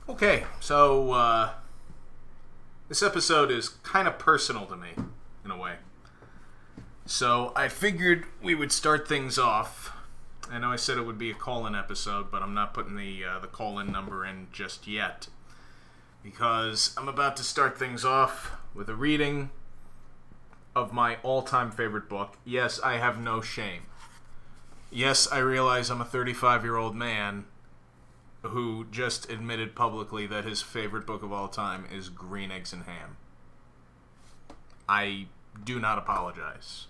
Okay, so this episode is kind of personal to me, in a way. So I figured we would start things off. I know I said it would be a call-in episode, but I'm not putting the call-in number in just yet. Because I'm about to start things off with a reading of my all-time favorite book. Yes, I have no shame. Yes, I realize I'm a 35-year-old man who just admitted publicly that his favorite book of all time is Green Eggs and Ham. I do not apologize.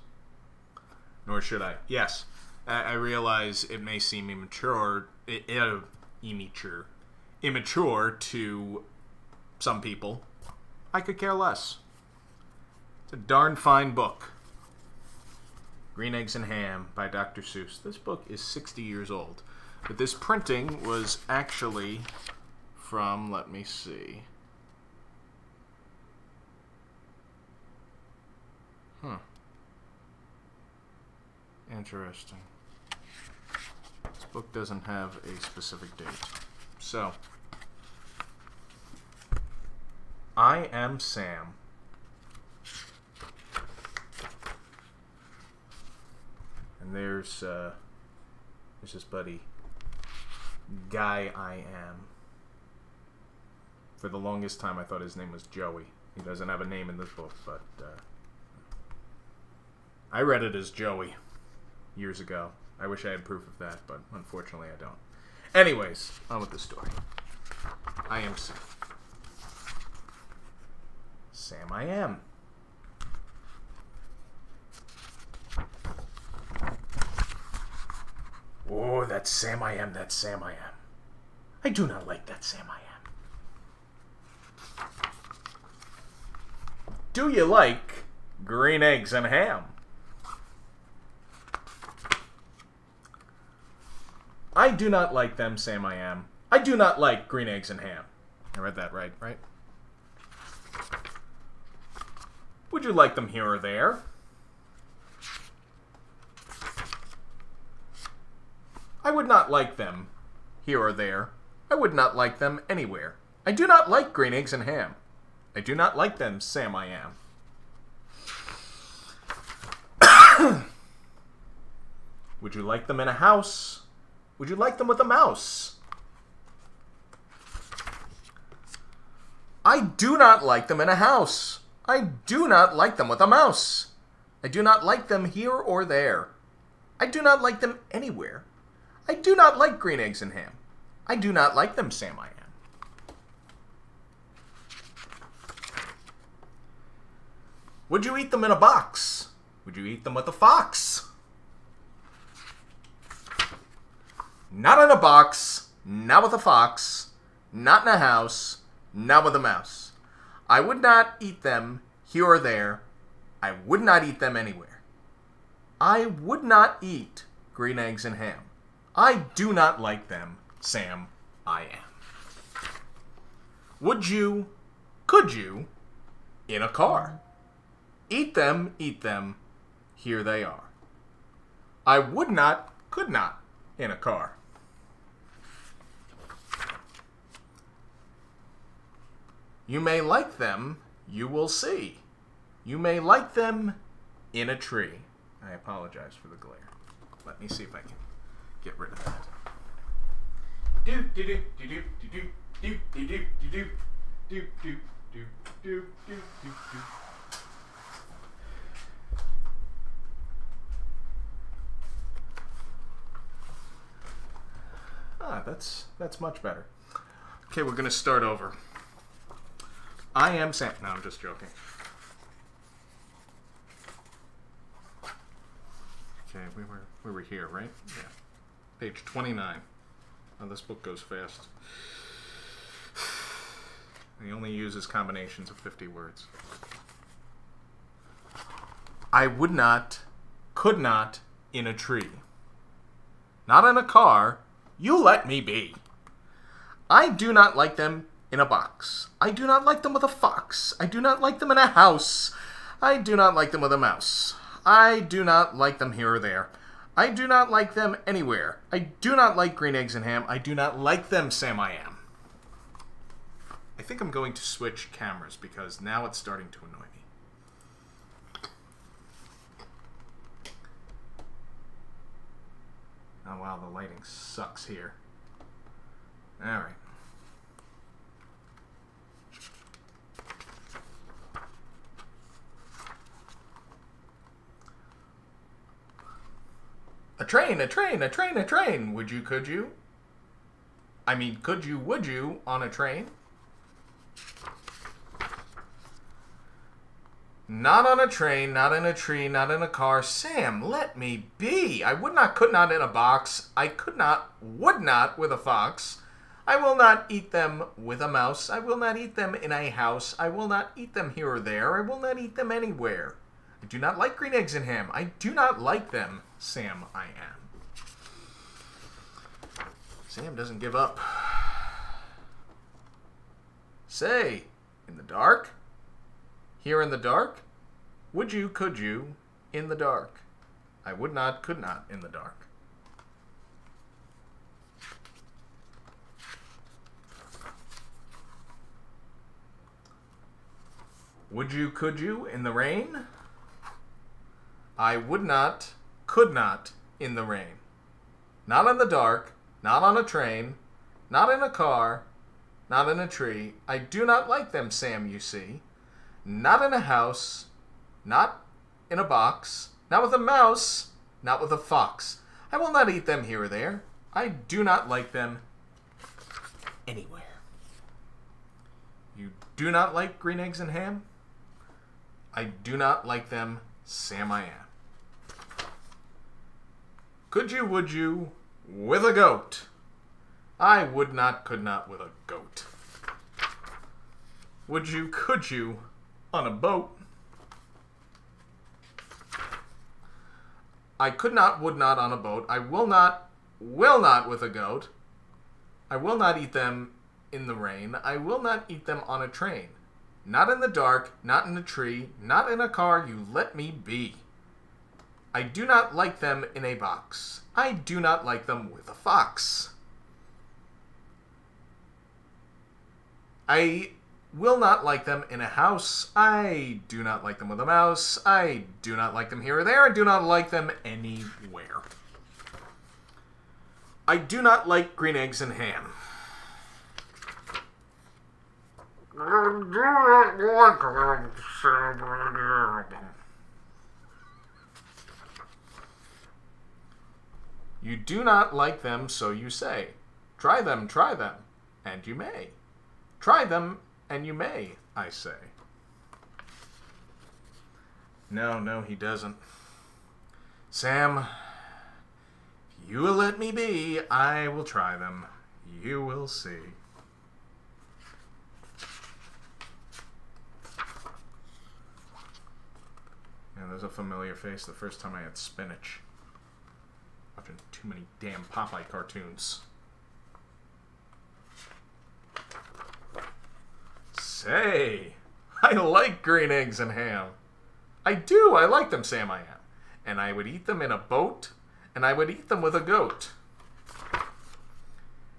Nor should I. Yes, I realize it may seem immature to some people. I could care less. It's a darn fine book. Green Eggs and Ham by Dr. Seuss. This book is 60 years old. But this printing was actually from, let me see. Interesting. This book doesn't have a specific date. So, I am Sam. And there's his buddy, Guy I Am. For the longest time, I thought his name was Joey. He doesn't have a name in this book, but I read it as Joey years ago. I wish I had proof of that, but unfortunately I don't. Anyways, on with the story. I am Sam. Sam I am. Oh, that Sam I am, that Sam I am. I do not like that Sam I am. Do you like green eggs and ham? I do not like them, Sam I am. I do not like green eggs and ham. I read that right? Would you like them here or there? I would not like them here or there. I would not like them anywhere. I do not like green eggs and ham. I do not like them, Sam I am. Would you like them in a house? Would you like them with a mouse? I do not like them in a house. I do not like them with a mouse. I do not like them here or there. I do not like them anywhere. I do not like green eggs and ham. I do not like them, Sam I am. Would you eat them in a box? Would you eat them with a fox? Not in a box, not with a fox, not in a house, not with a mouse. I would not eat them here or there. I would not eat them anywhere. I would not eat green eggs and ham. I do not like them, Sam I am. Would you, could you, in a car? Eat them, here they are. I would not, could not, in a car. You may like them, you will see. You may like them in a tree. I apologize for the glare. Let me see if I can get rid of that. Do do do do do do do do do do do do do do do do do. Ah, that's much better. Okay, we're gonna start over. I am Sam. No, I'm just joking. Okay, we were here, right? Yeah. Page 29. Oh, this book goes fast. He only uses combinations of 50 words. I would not, could not, in a tree. Not in a car. You let me be. I do not like them in a box. I do not like them with a fox. I do not like them in a house. I do not like them with a mouse. I do not like them here or there. I do not like them anywhere. I do not like green eggs and ham. I do not like them, Sam I am. think I'm going to switch cameras because now it's starting to annoy me. Oh wow, the lighting sucks here. Alright. A train, a train, a train, a train. Would you, could you? I mean, could you, would you, on a train? Not on a train, not in a tree, not in a car. Sam, let me be. I would not, could not in a box. I could not, would not with a fox. I will not eat them with a mouse. I will not eat them in a house. I will not eat them here or there. I will not eat them anywhere. I do not like green eggs and ham. I do not like them, Sam, I am. Sam doesn't give up. Say, in the dark? Here in the dark? Would you, could you, in the dark? I would not, could not, in the dark. Would you, could you, in the rain? I would not, could not, in the rain. Not in the dark, not on a train, not in a car, not in a tree. I do not like them, Sam, you see. Not in a house, not in a box, not with a mouse, not with a fox. I will not eat them here or there. I do not like them anywhere. You do not like green eggs and ham? I do not like them, Sam, I am. Could you, would you, with a goat? I would not, could not, with a goat. Would you, could you, on a boat? I could not, would not, on a boat. I will not with a goat. I will not eat them in the rain. I will not eat them on a train. Not in the dark, not in a tree, not in a car, you let me be. I do not like them in a box. I do not like them with a fox. I will not like them in a house. I do not like them with a mouse. I do not like them here or there. I do not like them anywhere. I do not like green eggs and ham. I do not like them, Sam. You do not like them, so you say. Try them, and you may. Try them, and you may, I say. No, he doesn't. Sam, if you will let me be, I will try them. You will see. Yeah, there's a familiar face the first time I had spinach. Watching too many damn Popeye cartoons. Say, I like green eggs and ham. I do, I like them, Sam, I am. And I would eat them in a boat, and I would eat them with a goat.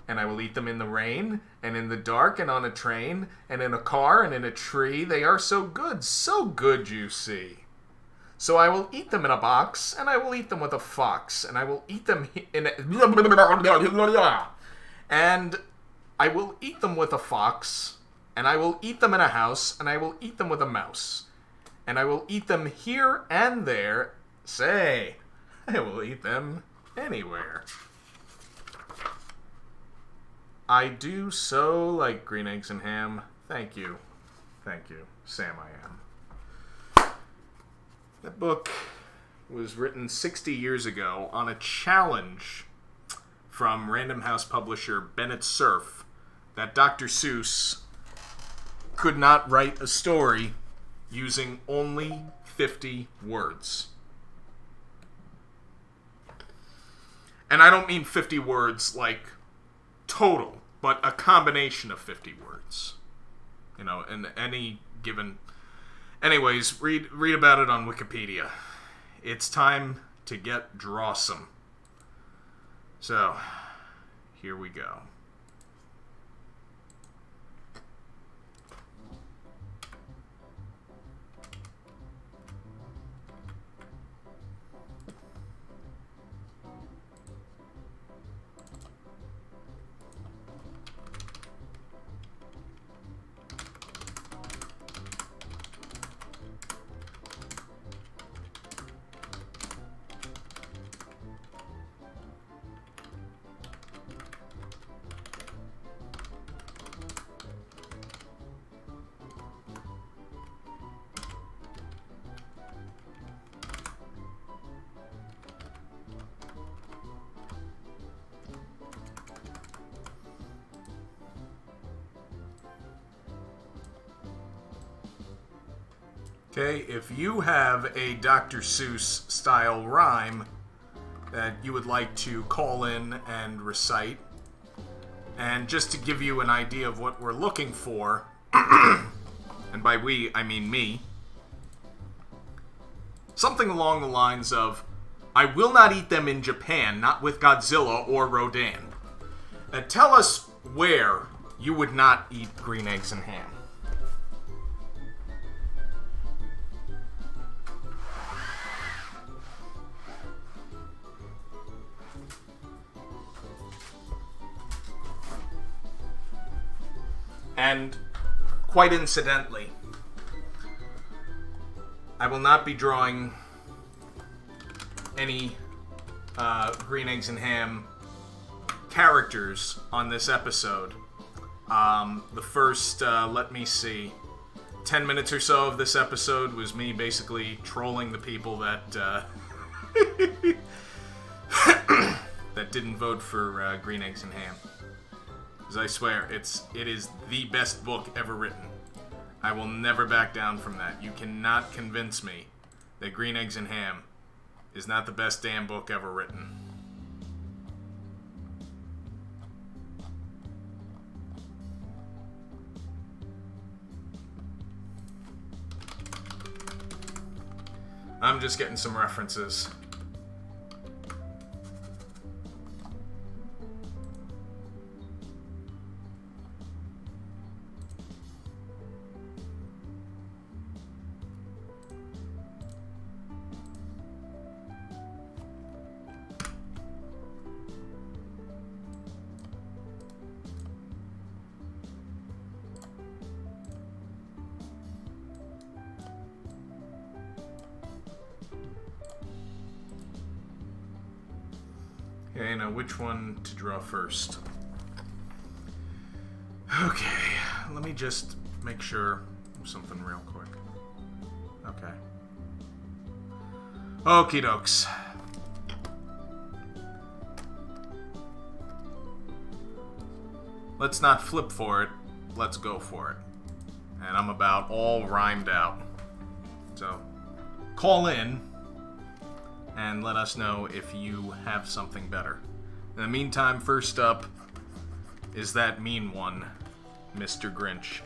And I will eat them in the rain, and in the dark, and on a train, and in a car, and in a tree. They are so good, you see. So I will eat them in a box, and I will eat them with a fox, and I will eat them in a... And I will eat them with a fox, and I will eat them in a house, and I will eat them with a mouse. And I will eat them here and there. Say, I will eat them anywhere. I do so like green eggs and ham. Thank you. Thank you, Sam I am. That book was written 60 years ago on a challenge from Random House publisher Bennett Cerf that Dr. Seuss could not write a story using only 50 words. And I don't mean 50 words like total, but a combination of 50 words. You know, in any given... Anyways, read about it on Wikipedia. It's time to get drawsome. So, here we go. Okay, if you have a Dr. Seuss style rhyme that you would like to call in and recite, and just to give you an idea of what we're looking for, and by we, I mean me, something along the lines of, I will not eat them in Japan, not with Godzilla or Rodan. Tell us where you would not eat green eggs and ham. And, quite incidentally, I will not be drawing any green eggs and ham characters on this episode. The first, let me see, 10 minutes or so of this episode was me basically trolling the people that that didn't vote for green eggs and ham. Because I swear, it is the best book ever written. I will never back down from that. You cannot convince me that Green Eggs and Ham is not the best damn book ever written. I'm just getting some references. Okay, now which one to draw first? Okay, let me just make sure of something real quick. Okay. Okie dokes. Let's not flip for it, let's go for it. And I'm about all rhymed out. So, call in and let us know if you have something better. In the meantime, first up is that mean one, Mr. Grinch.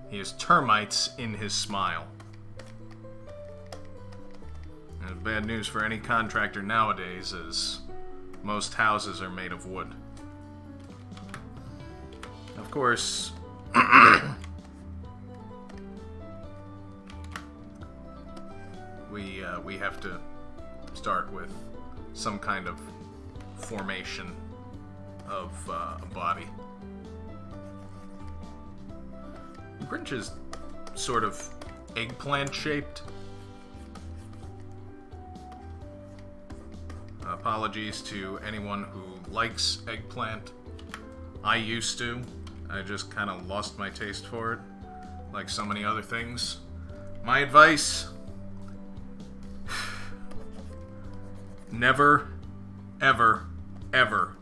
He has termites in his smile. And bad news for any contractor nowadays, as most houses are made of wood. Of course, we have to start with some kind of formation of a body. Grinch is sort of eggplant shaped. Apologies to anyone who likes eggplant. I used to. I just kind of lost my taste for it, like so many other things. My advice: never, ever, ever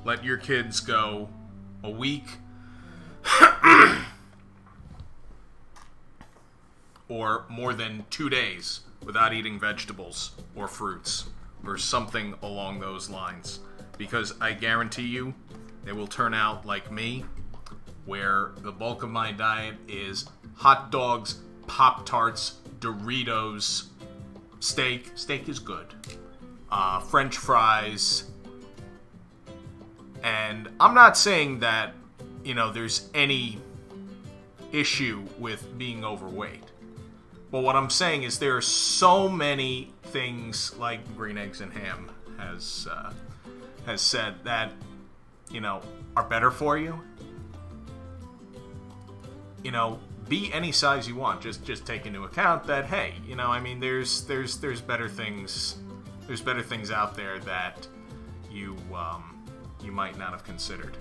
let your kids go a week or more than 2 days without eating vegetables or fruits or something along those lines. Because I guarantee you, they will turn out like me, where the bulk of my diet is hot dogs, Pop-Tarts, Doritos, steak. Steak is good. French fries. And I'm not saying that, there's any issue with being overweight. But what I'm saying is there are so many things, like Green Eggs and Ham has said, that, are better for you. Be any size you want. Just take into account that, hey, there's better things. There's better things out there that you might not have considered.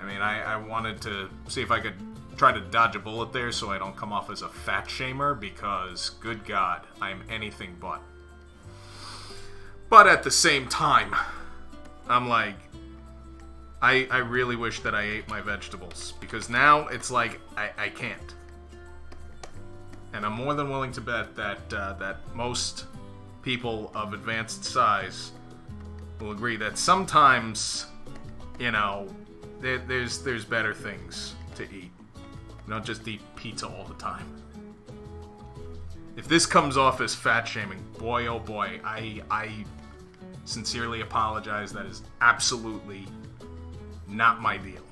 I wanted to see if I could try to dodge a bullet there so I don't come off as a fat shamer, because, good God, I'm anything but. But at the same time, I'm like, I really wish that I ate my vegetables, because now it's like, I can't. and I'm more than willing to bet that that most people of advanced size will agree that sometimes, you know, there's better things to eat. You don't just eat pizza all the time. If this comes off as fat shaming, boy oh boy, I sincerely apologize. That is absolutely not my deal.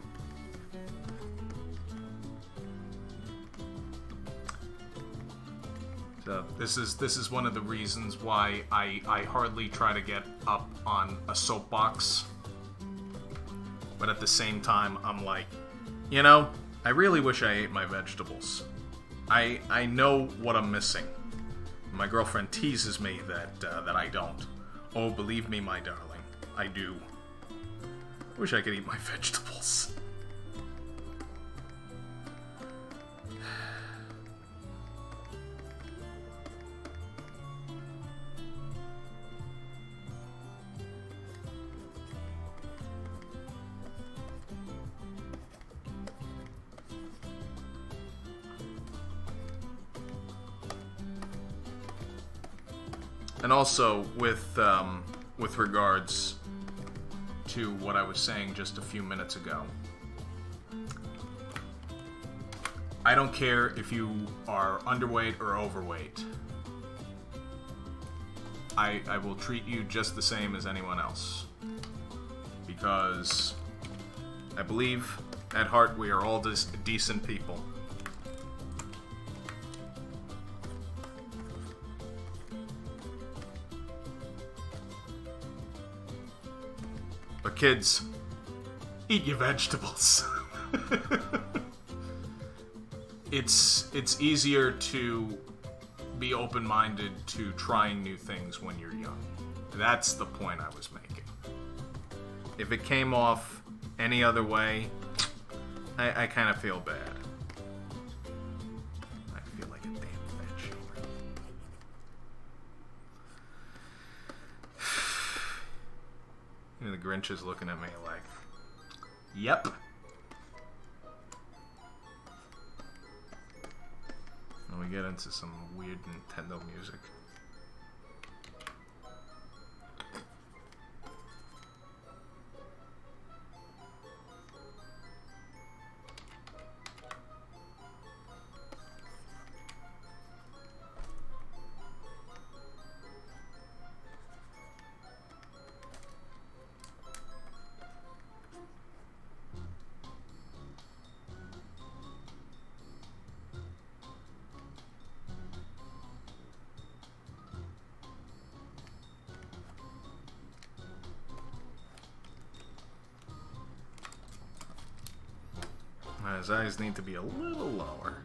So this is one of the reasons why I hardly try to get up on a soapbox. But at the same time, I'm like, you know, I really wish I ate my vegetables. I know what I'm missing. My girlfriend teases me that I don't. Oh, believe me, my darling, I do. I wish I could eat my vegetables. And also, with regards to what I was saying just a few minutes ago, I don't care if you are underweight or overweight. I will treat you just the same as anyone else. Because I believe, at heart, we are all decent people. But kids, eat your vegetables. It's easier to be open-minded to trying new things when you're young. That's the point I was making. If it came off any other way, I kind of feel bad. I feel like a damn fat shamer. You know, the Grinch is looking at me like, yep. And we get into some weird Nintendo music. His eyes need to be a little lower.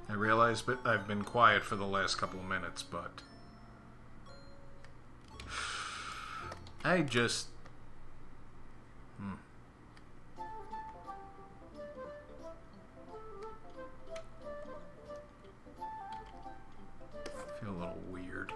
I realize I've been quiet for the last couple of minutes, but I just feel a little weird.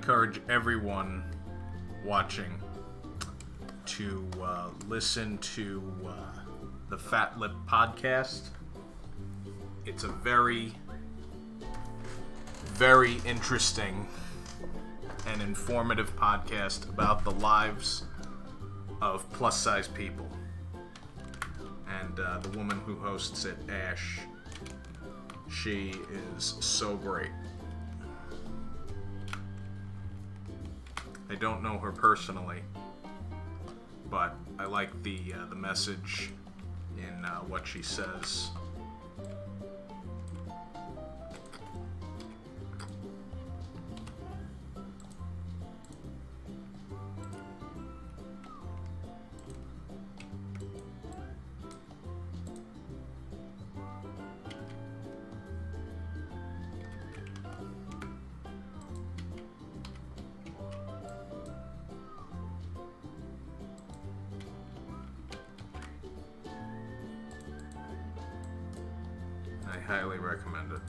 encourage everyone watching to listen to the Fat Lip podcast. It's a very, very interesting and informative podcast about the lives of plus-size people. And the woman who hosts it, Ash, she is so great. I don't know her personally, but I like the message in what she says. I highly recommend it.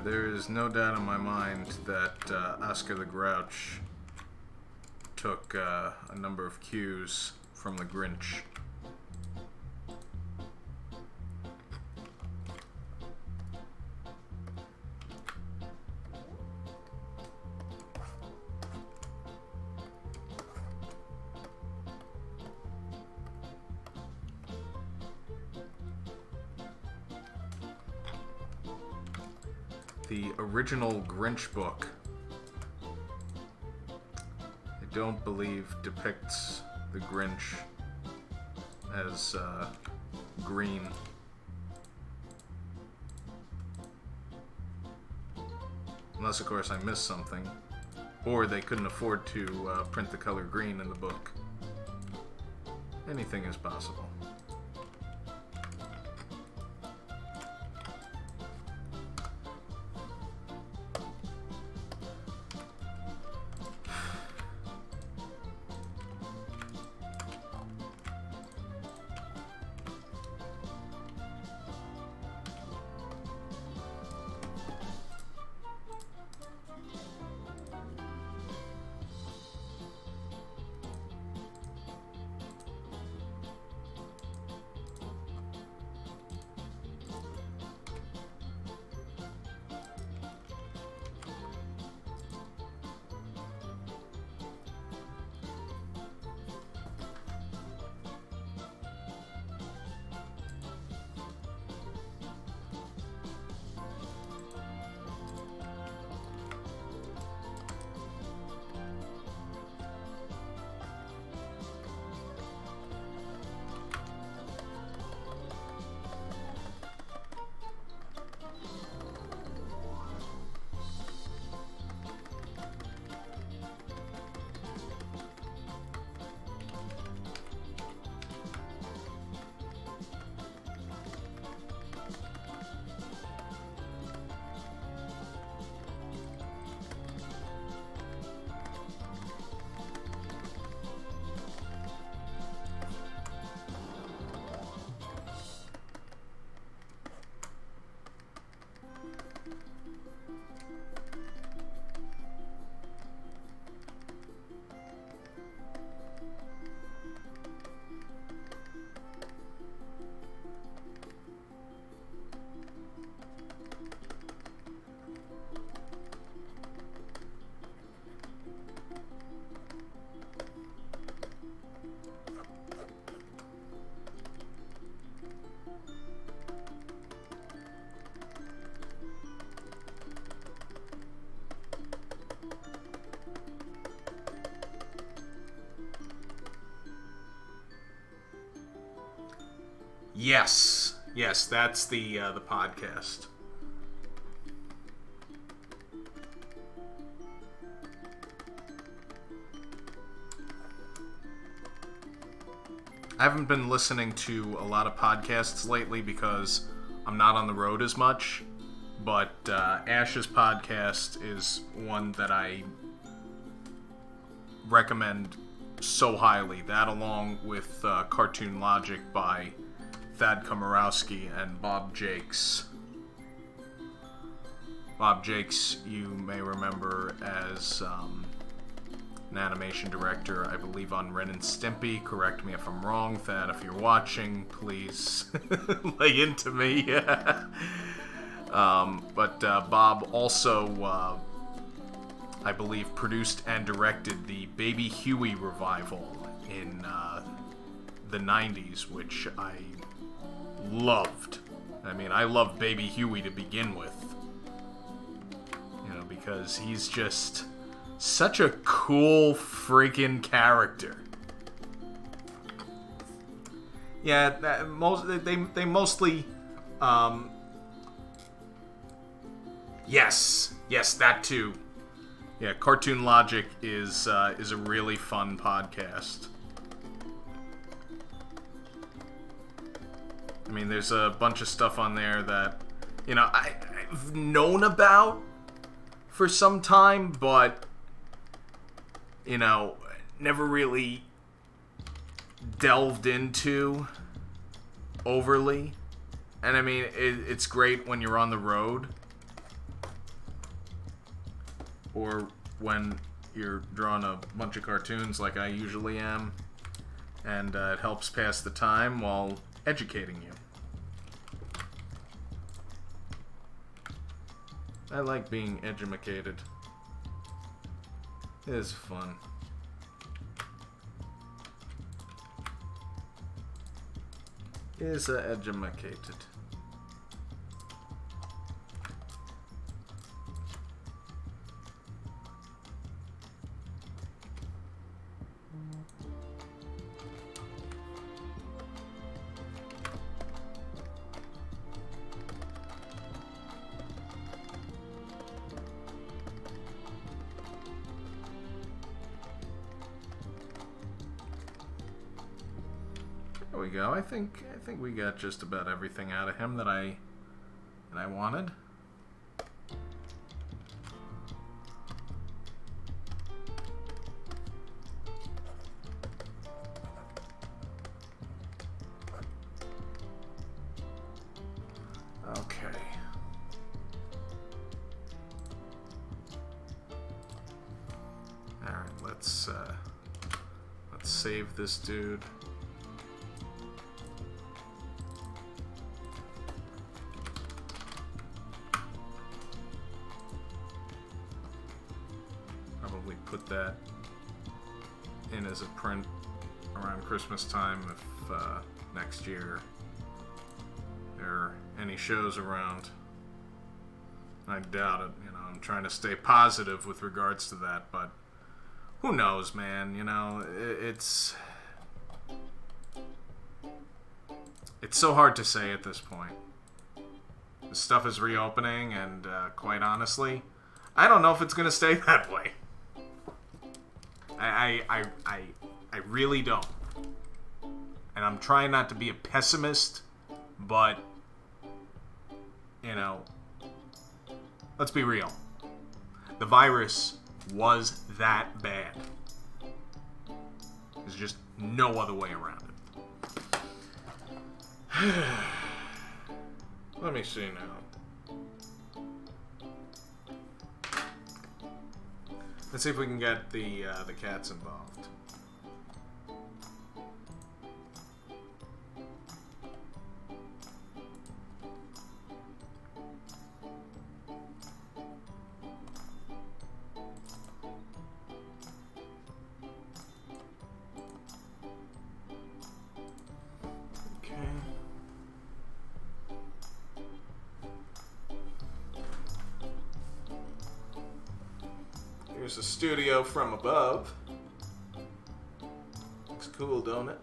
There is no doubt in my mind that Oscar the Grouch took a number of cues from the Grinch. The original Grinch book, I don't believe depicts the Grinch as green. Unless, of course, I missed something. Or they couldn't afford to print the color green in the book. Anything is possible. Yes. Yes, that's the podcast. I haven't been listening to a lot of podcasts lately because I'm not on the road as much, but Ash's podcast is one that I recommend so highly. That, along with Cartoon Logic by Thad Komorowski and Bob Jakes. Bob Jakes, you may remember as an animation director, I believe, on Ren and Stimpy. Correct me if I'm wrong, Thad. If you're watching, please lay into me. But Bob also, I believe, produced and directed the Baby Huey revival in the 90s, which I loved. I mean, I loved Baby Huey to begin with. You know, because he's just such a cool freaking character. Yeah, they mostly, yes, that too. Yeah, Cartoon Logic is a really fun podcast. I mean, there's a bunch of stuff on there that, you know, I've known about for some time, but, you know, never really delved into overly. And I mean, it's great when you're on the road, or when you're drawing a bunch of cartoons like I usually am, and it helps pass the time while educating you. I like being edumacated. It is fun. Is edumacated. There we go. I think we got just about everything out of him that I wanted. Okay. All right, let's save this dude. Put that in as a print around Christmas time if next year there are any shows around. I doubt it. You know, I'm trying to stay positive with regards to that, but who knows, man? You know, it's so hard to say at this point. The stuff is reopening, and quite honestly, I don't know if it's going to stay that way. I really don't. And I'm trying not to be a pessimist, but, you know, let's be real. The virus was that bad. There's just no other way around it. Let me see now. Let's see if we can get the cats involved. Here's the studio from above. Looks cool, don't it?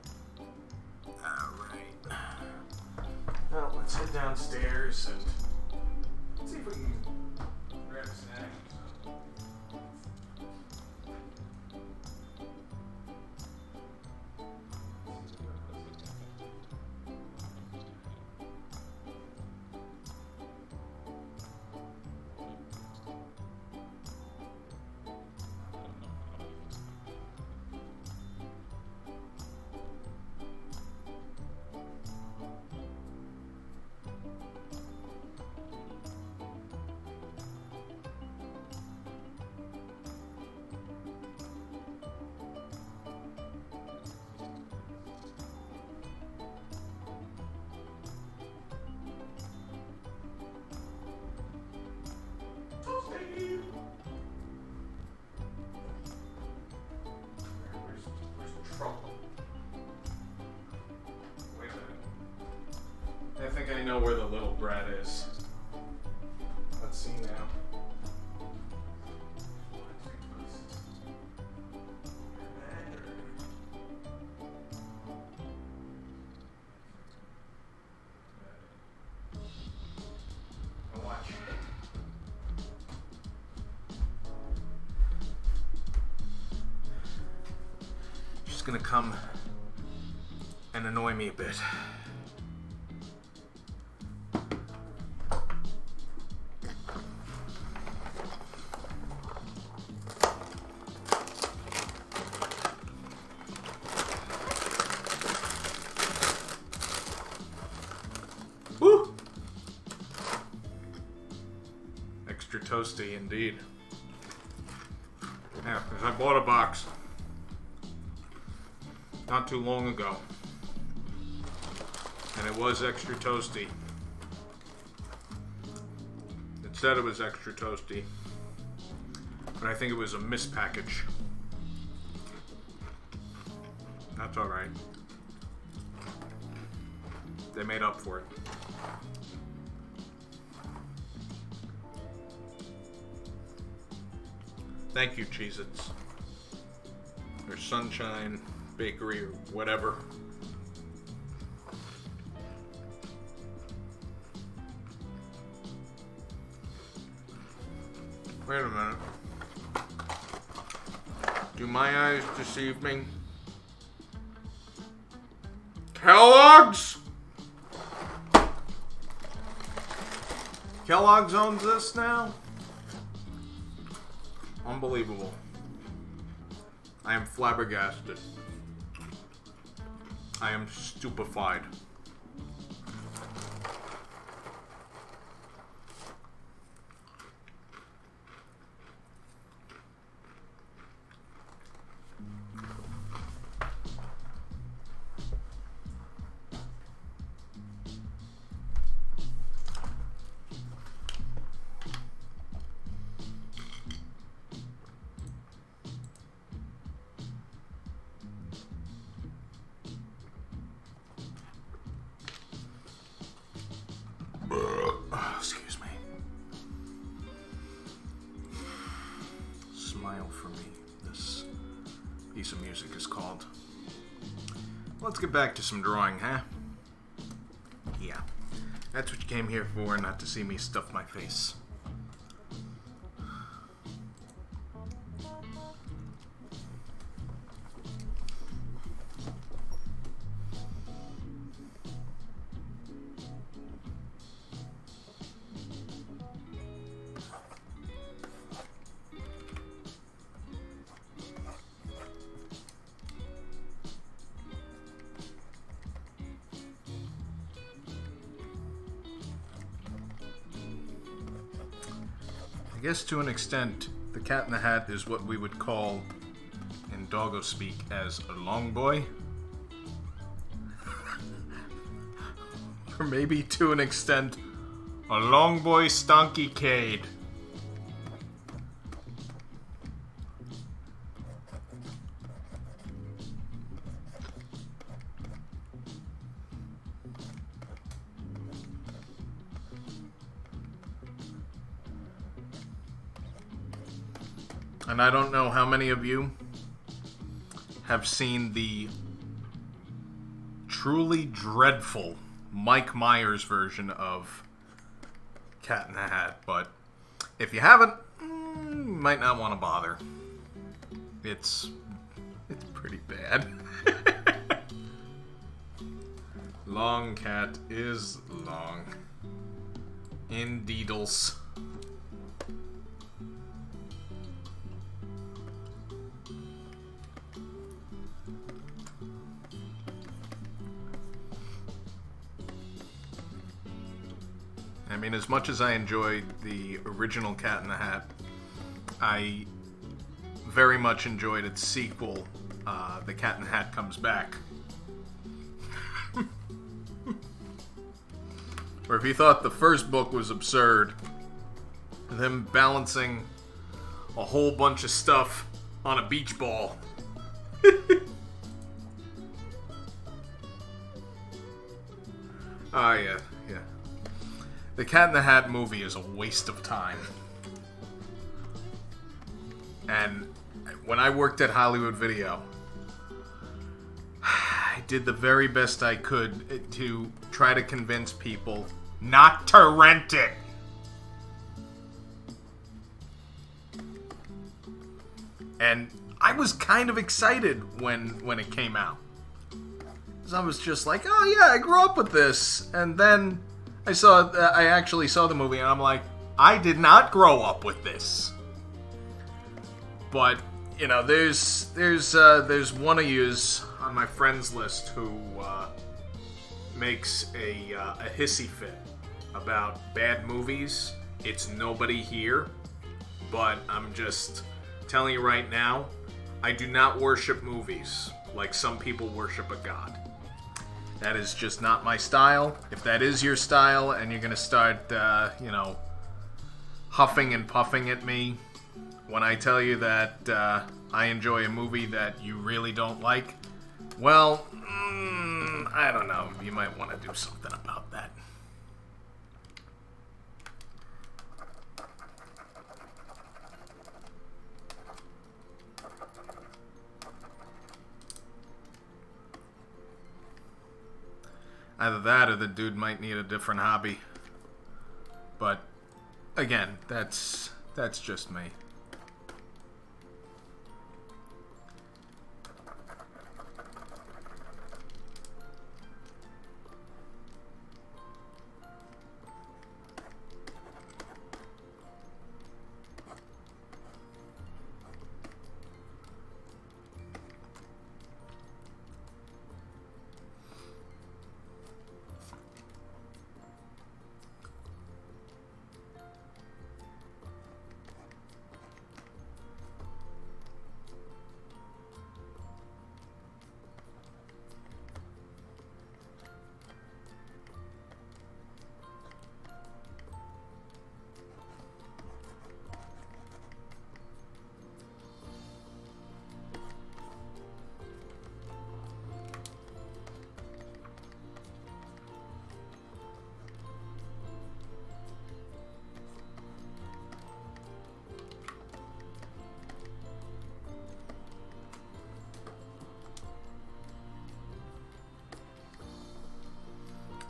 Alright. head downstairs and see if we can grab a snack. I think I know where the little brat is. Let's see now. Now watch. She's gonna come and annoy me a bit. Woo! Extra toasty indeed. Yeah, because I bought a box not too long ago. And it was extra toasty. It said it was extra toasty, but I think it was a mispackage. That's alright. They made up for it. Thank you, Cheez-Its. Or Sunshine Bakery or whatever. Wait a minute. Do my eyes deceive me? Kellogg's? Kellogg's owns this now? Unbelievable. I am flabbergasted. I am stupefied. Excuse me. Smile for me, this piece of music is called. Let's get back to some drawing, huh? Yeah, that's what you came here for, not to see me stuff my face. I guess to an extent, the Cat in the Hat is what we would call, in doggo speak, as a long boy. Or maybe to an extent, a long boy stonky cade. And I don't know how many of you have seen the truly dreadful Mike Myers version of Cat in the Hat. But if you haven't, you might not want to bother. It's pretty bad. Long cat is long. Indeedles. I mean, as much as I enjoyed the original Cat in the Hat, I very much enjoyed its sequel, The Cat in the Hat Comes Back. Or if you thought the first book was absurd, them balancing a whole bunch of stuff on a beach ball. Oh, yeah. The Cat in the Hat movie is a waste of time. And when I worked at Hollywood Video, I did the very best I could to try to convince people not to rent it. And I was kind of excited when it came out. Because I was just like, oh yeah, I grew up with this. And then I actually saw the movie and I'm like, I did not grow up with this. But, you know, there's one of yous on my friends list who makes a hissy fit about bad movies. It's nobody here, but I'm just telling you right now, I do not worship movies like some people worship a god. That is just not my style. If that is your style and you're gonna start, huffing and puffing at me when I tell you that I enjoy a movie that you really don't like, well, I don't know. You might want to do something about that. Either that or the dude might need a different hobby. But, again, that's just me.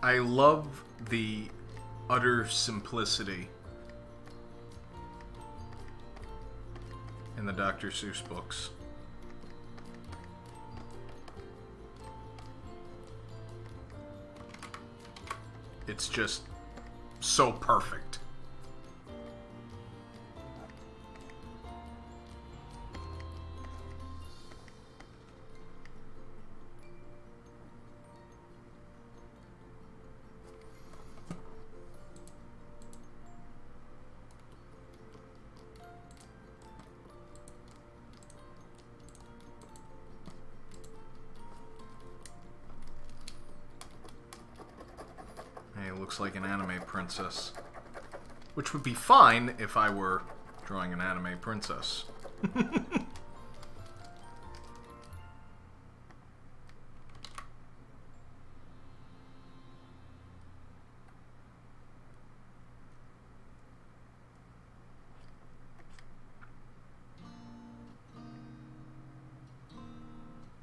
I love the utter simplicity in the Dr. Seuss books. It's just so perfect. Looks like an anime princess. Which would be fine if I were drawing an anime princess.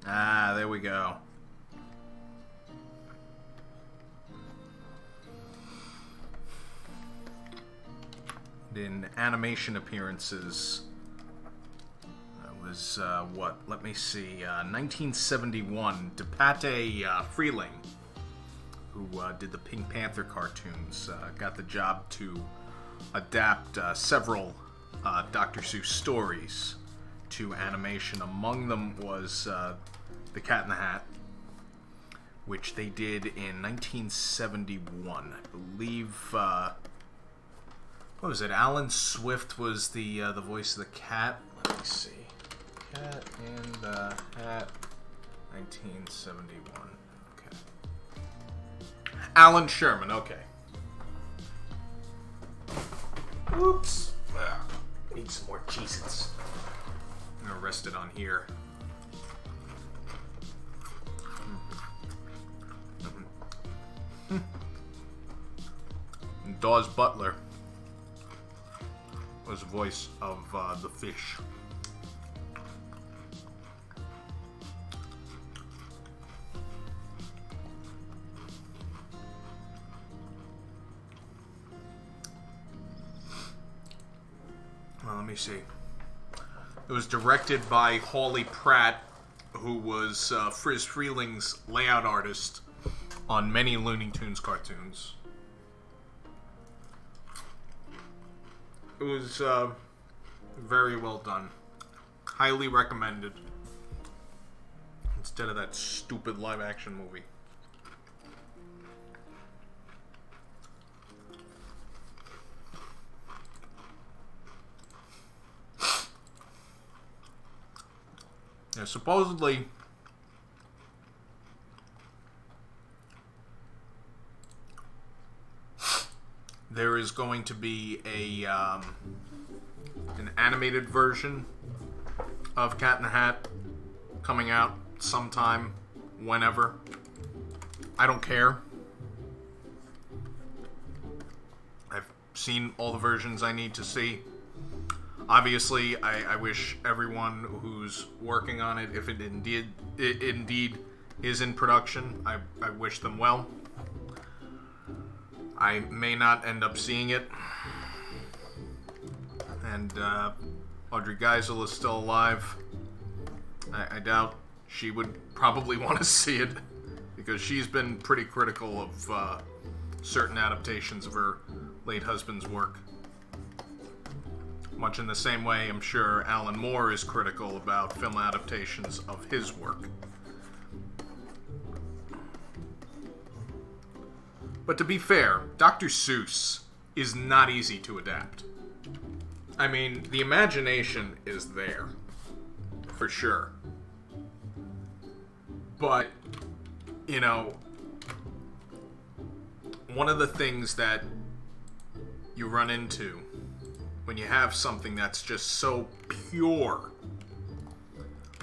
Ah, there we go. in animation appearances, it was, what? Let me see. 1971, DePatie Freeling, who did the Pink Panther cartoons, got the job to adapt several Dr. Seuss stories to animation. Among them was The Cat in the Hat, which they did in 1971. I believe, what was it? Alan Swift was the voice of the cat. Let me see. Cat in the Hat, 1971. Okay. Alan Sherman, okay. Oops. Need some more Cheez-Its. I'm gonna rest it on here. Dawes Butler was the voice of the fish. Well, let me see. It was directed by Hawley Pratt, who was Friz Freeling's layout artist on many Looney Tunes cartoons. It was very well done. Highly recommended. Instead of that stupid live-action movie. Yeah, supposedly there is going to be an animated version of Cat in the Hat coming out sometime, whenever. I don't care. I've seen all the versions I need to see. Obviously, I wish everyone who's working on it, if it indeed is in production, I wish them well. I may not end up seeing it. And Audrey Geisel is still alive. I doubt she would probably want to see it, because she's been pretty critical of certain adaptations of her late husband's work. Much in the same way, I'm sure Alan Moore is critical about film adaptations of his work. But to be fair, Dr. Seuss is not easy to adapt. I mean, the imagination is there, for sure. But, you know, one of the things that you run into when you have something that's just so pure,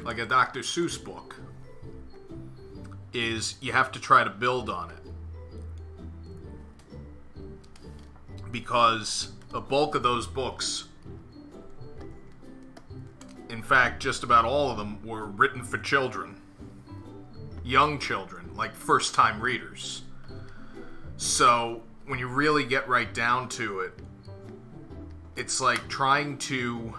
like a Dr. Seuss book, is you have to try to build on it. Because the bulk of those books, in fact, just about all of them, were written for children. Young children, like first-time readers. So, when you really get right down to it, it's like trying to...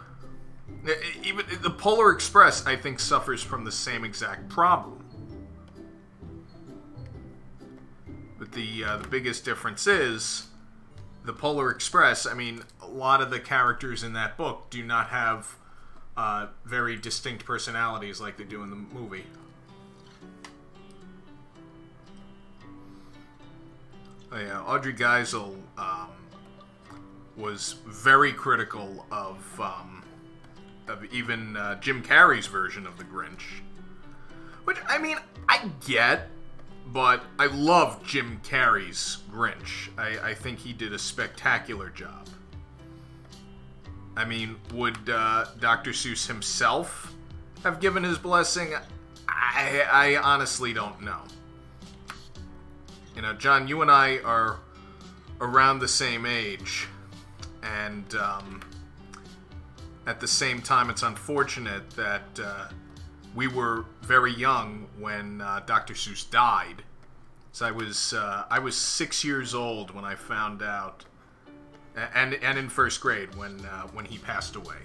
Even the Polar Express, I think, suffers from the same exact problem. But the biggest difference is, the Polar Express, I mean, a lot of the characters in that book do not have very distinct personalities like they do in the movie. Oh, yeah, Audrey Geisel was very critical of even Jim Carrey's version of the Grinch. Which, I mean, I get, but I love Jim Carrey's Grinch. I think he did a spectacular job. I mean, would Dr. Seuss himself have given his blessing? I honestly don't know. You know, John, you and I are around the same age, and at the same time, it's unfortunate that we were very young when Dr. Seuss died. So I was 6 years old when I found out, and in first grade when he passed away.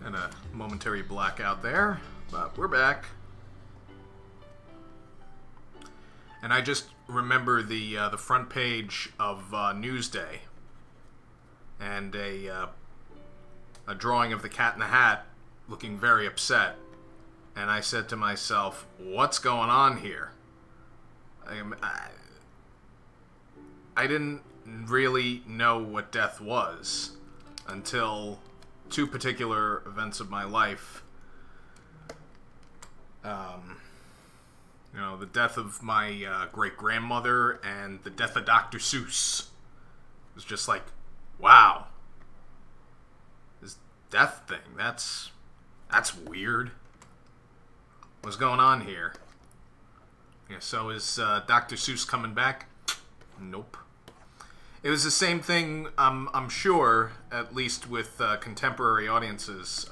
And a momentary blackout there, but we're back. And I just remember the front page of Newsday, and a drawing of the Cat in the Hat looking very upset. And I said to myself, "What's going on here?" I didn't really know what death was until two particular events of my life. The death of my great-grandmother and the death of Dr. Seuss. It was just like, wow. This death thing, that's weird. What's going on here? Yeah, so is Dr. Seuss coming back? Nope. It was the same thing, I'm sure, at least with contemporary audiences,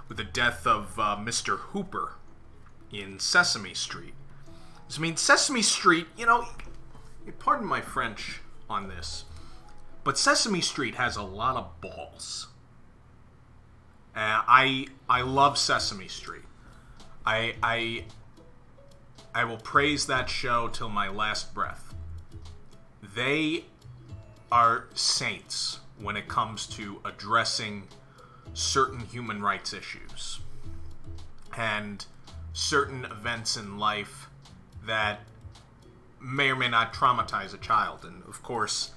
with the death of Mr. Hooper in Sesame Street. I mean, Sesame Street, pardon my French on this, but Sesame Street has a lot of balls. I love Sesame Street. I will praise that show till my last breath. They are saints when it comes to addressing certain human rights issues and certain events in life that may or may not traumatize a child. And of course,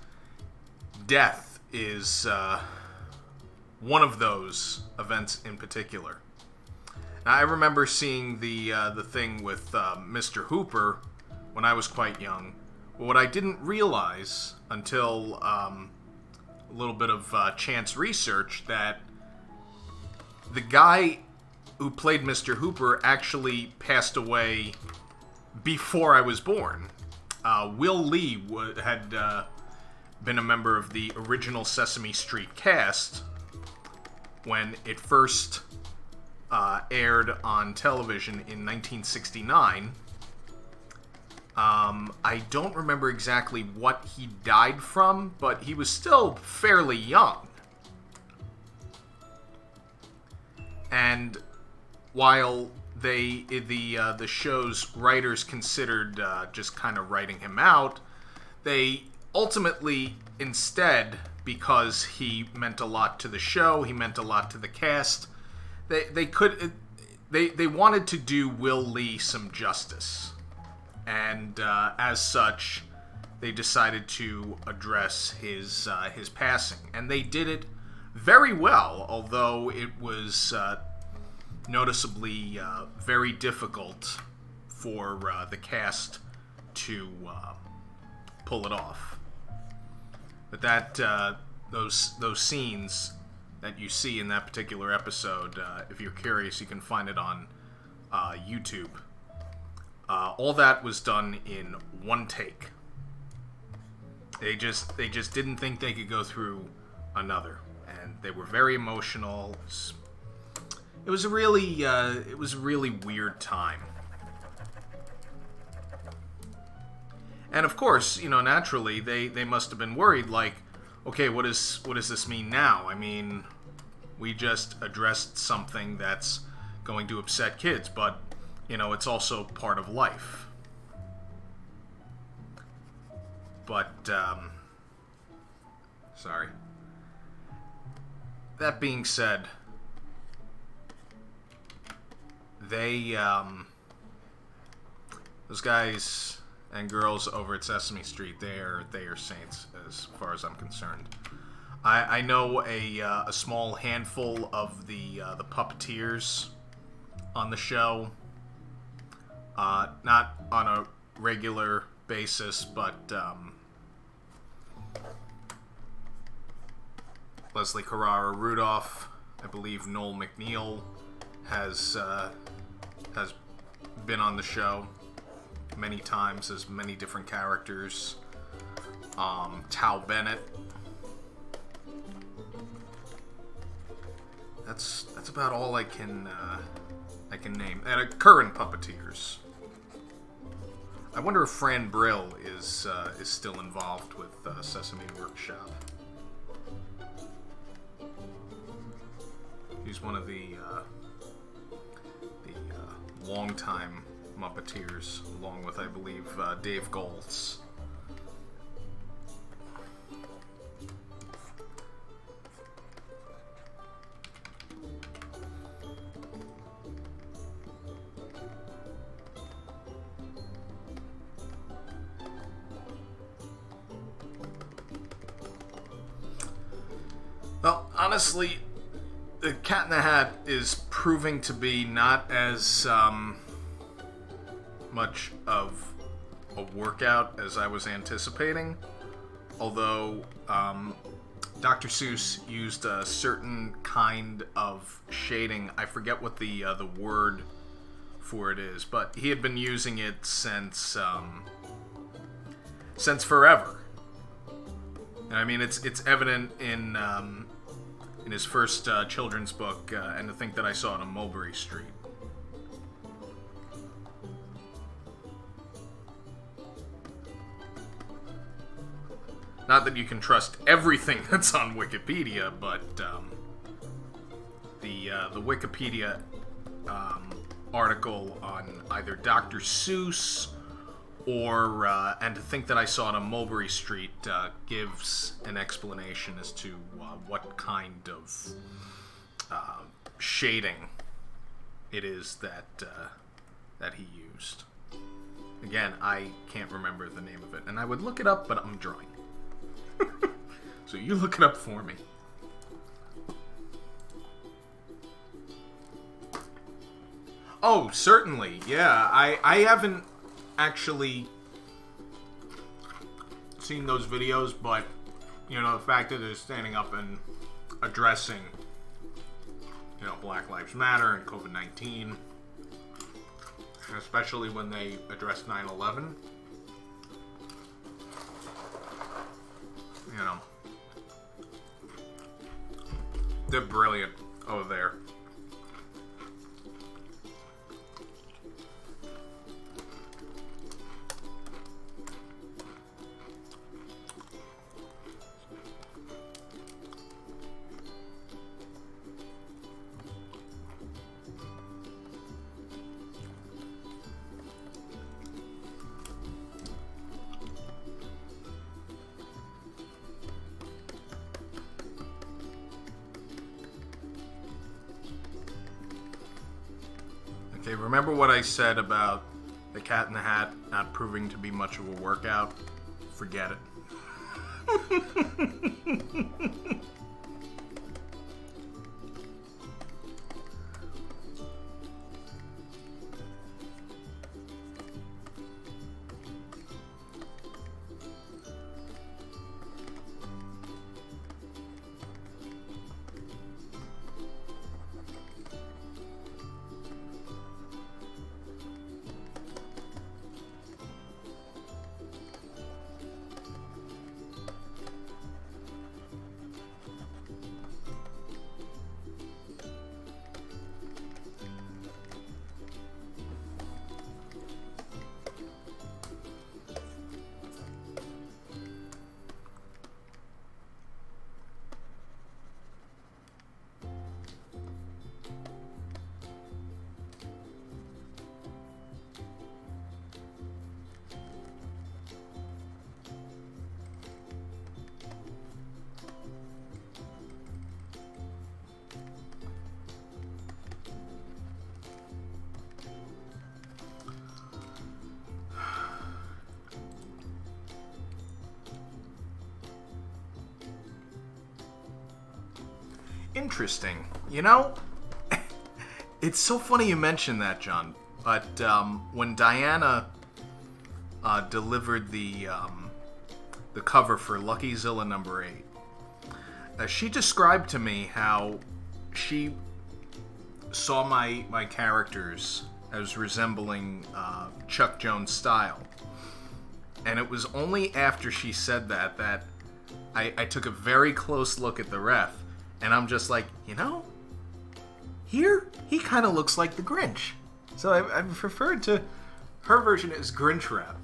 death is one of those events in particular. Now, I remember seeing the thing with Mr. Hooper when I was quite young. But what I didn't realize until a little bit of chance research, that the guy who played Mr. Hooper actually passed away before I was born. Will Lee had been a member of the original Sesame Street cast when it first aired on television in 1969. I don't remember exactly what he died from, but he was still fairly young. And while the show's writers considered just kind of writing him out, they ultimately, instead, because he meant a lot to the show, he meant a lot to the cast, they wanted to do Will Lee some justice. And as such, they decided to address his passing, and they did it very well. Although it was noticeably very difficult for the cast to pull it off. But that those scenes that you see in that particular episode, if you're curious, you can find it on YouTube. All that was done in one take. They just didn't think they could go through another, and they were very emotional. It was a really weird time. And of course, naturally, they must have been worried, like, okay, what does this mean now? I mean, we just addressed something that's going to upset kids, but it's also part of life. But, sorry. That being said, those guys and girls over at Sesame Street, they are saints as far as I'm concerned. I know a small handful of the puppeteers on the show. Not on a regular basis, but Leslie Carrara Rudolph, I believe Noel McNeil has been on the show many times as many different characters. Tal Bennett. That's about all I can name. And current puppeteers, I wonder if Fran Brill is still involved with Sesame Workshop. He's one of the longtime Muppeteers, along with, I believe, Dave Goltz. Well, honestly, the Cat in the Hat is proving to be not as much of a workout as I was anticipating. Although Dr. Seuss used a certain kind of shading. I forget what the word for it is, but he had been using it since forever. And I mean, it's evident in his first children's book, And to Think That I Saw It on Mulberry Street. Not that you can trust everything that's on Wikipedia, but the Wikipedia article on either Dr. Seuss or And to Think That I Saw It on Mulberry Street gives an explanation as to what kind of shading it is that he used. Again, I can't remember the name of it, and I would look it up, but I'm drawing. So you look it up for me. Oh, certainly. Yeah, I haven't actually seen those videos, but you know, the fact that they're standing up and addressing, you know, Black Lives Matter and COVID-19, especially when they addressed 9/11, you know, they're brilliant over there. Okay, remember what I said about the Cat in the Hat not proving to be much of a workout? Forget it. Interesting. You know, it's so funny you mentioned that, John. But when Diana delivered the cover for Lucky Zilla number 8, she described to me how she saw my characters as resembling Chuck Jones' style. And it was only after she said that I took a very close look at the ref. And I'm just like, you know, here he kind of looks like the Grinch. So I've referred to her version as Grinch Rap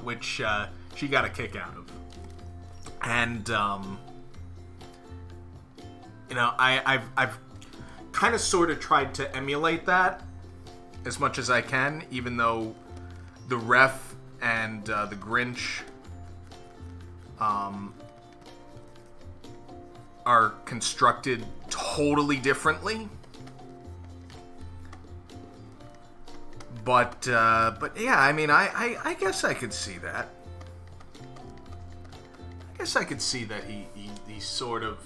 which she got a kick out of. And, you know, I've kind of sort of tried to emulate that as much as I can, even though the Ref and the Grinch are constructed totally differently. But yeah, I mean, I guess I could see that. I guess I could see that he sort of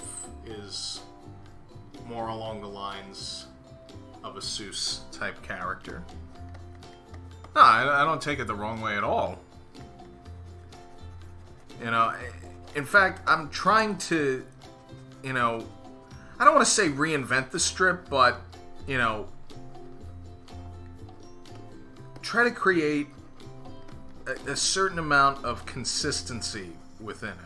is more along the lines of a Seuss type character. No, I don't take it the wrong way at all. You know, in fact, I'm trying to, you know, I don't want to say reinvent the strip, but, you know, try to create a certain amount of consistency within it.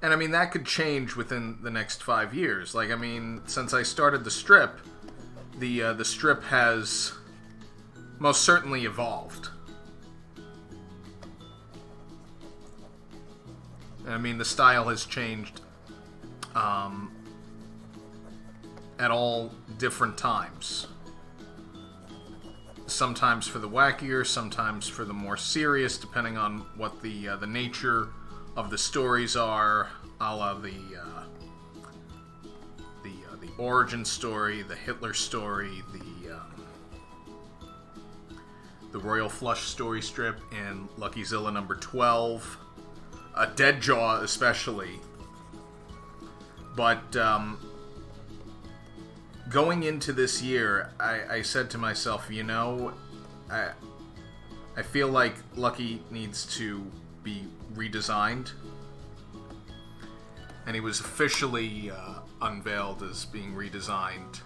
And I mean, that could change within the next 5 years. Like, I mean, since I started the strip, the strip has most certainly evolved. I mean, the style has changed at all different times. Sometimes for the wackier, sometimes for the more serious, depending on what the nature of the stories are, a la the origin story, the Hitler story, the Royal Flush story strip in Lucky Zilla number 12, Dead Jaw especially. But going into this year, I said to myself, you know, I feel like Lucky needs to be redesigned. And he was officially unveiled as being redesigned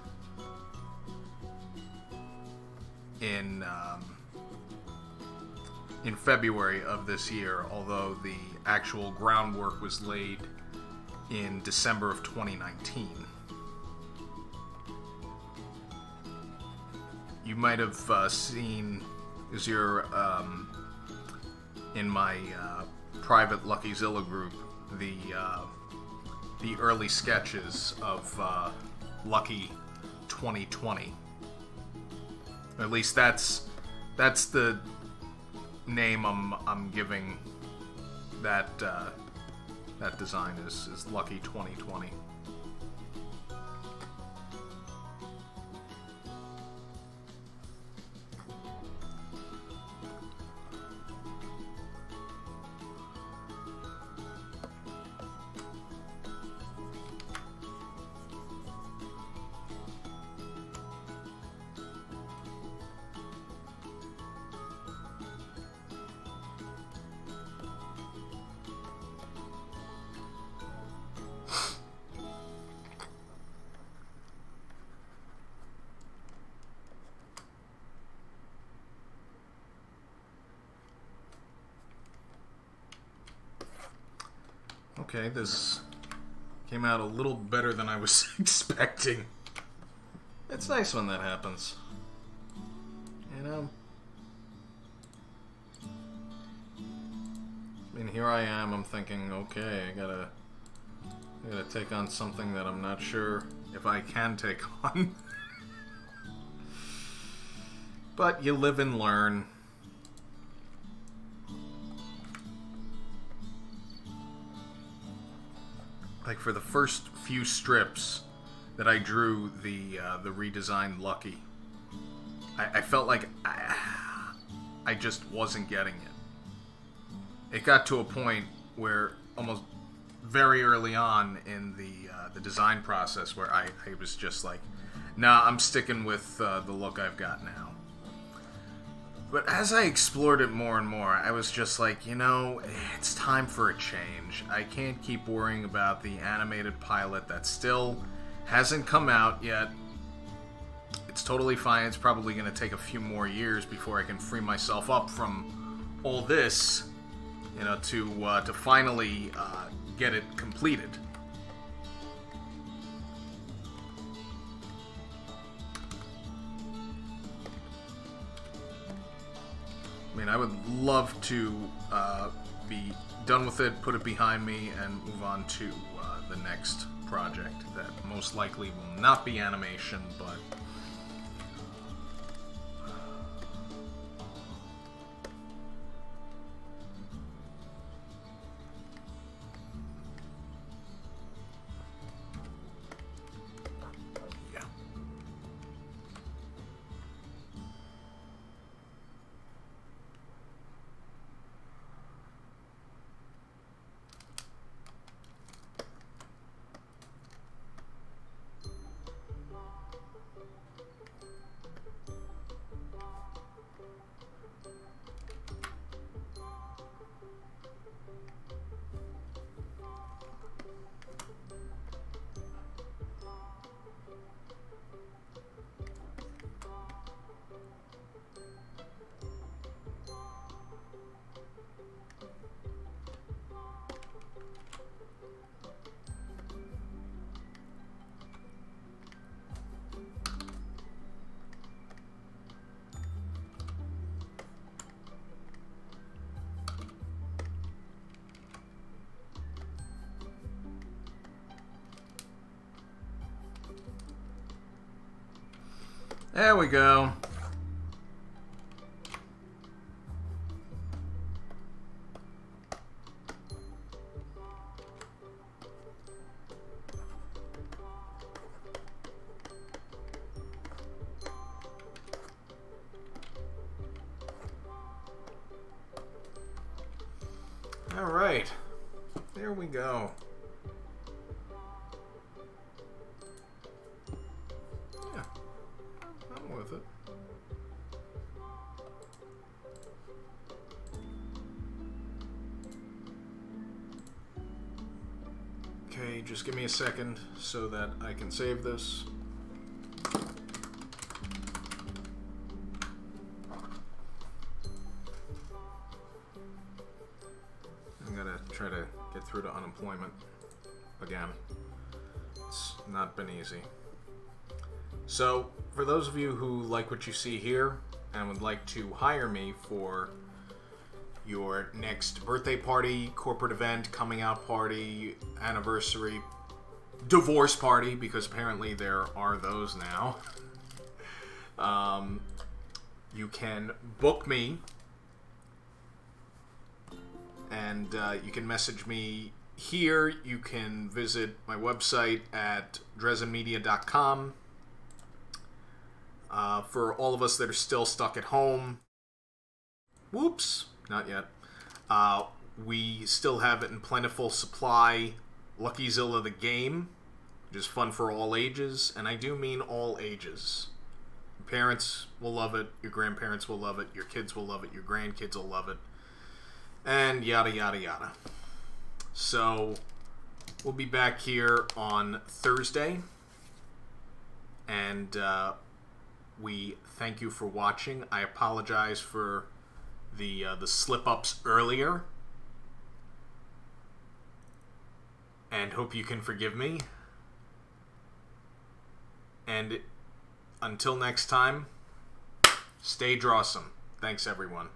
in February of this year, although the actual groundwork was laid in December of 2019. You might have seen, as you're in my private Lucky Zilla group, the early sketches of Lucky 2020. Or at least that's the name I'm giving that design is Lucky 2020. Okay, this came out a little better than I was expecting. It's nice when that happens. You know? I mean, here I am, I'm thinking, okay, I gotta take on something that I'm not sure if I can take on. But you live and learn. Like, for the first few strips that I drew the redesigned Lucky, I felt like I just wasn't getting it. It got to a point where almost very early on in the design process where I was just like, nah, I'm sticking with the look I've got now. But as I explored it more and more, I was just like, you know, it's time for a change. I can't keep worrying about the animated pilot that still hasn't come out yet. It's totally fine. It's probably going to take a few more years before I can free myself up from all this, you know, to finally get it completed. mean, I would love to be done with it, put it behind me, and move on to the next project that most likely will not be animation, but yeah. There we go. All right. There we go. With it. Okay, just give me a second so that I can save this. I'm gonna try to get through to unemployment again. It's not been easy. So, for those of you who like what you see here and would like to hire me for your next birthday party, corporate event, coming out party, anniversary, divorce party, because apparently there are those now, you can book me, and you can message me here. You can visit my website at drezenmedia.com. For all of us that are still stuck at home, whoops, not yet. We still have it in plentiful supply, Luckyzilla the game, which is fun for all ages, and I do mean all ages. Your parents will love it, your grandparents will love it, your kids will love it, your grandkids will love it, and yada yada yada. So, we'll be back here on Thursday, and we thank you for watching. I apologize for the slip-ups earlier, and hope you can forgive me. And until next time, stay drawsome. Thanks, everyone.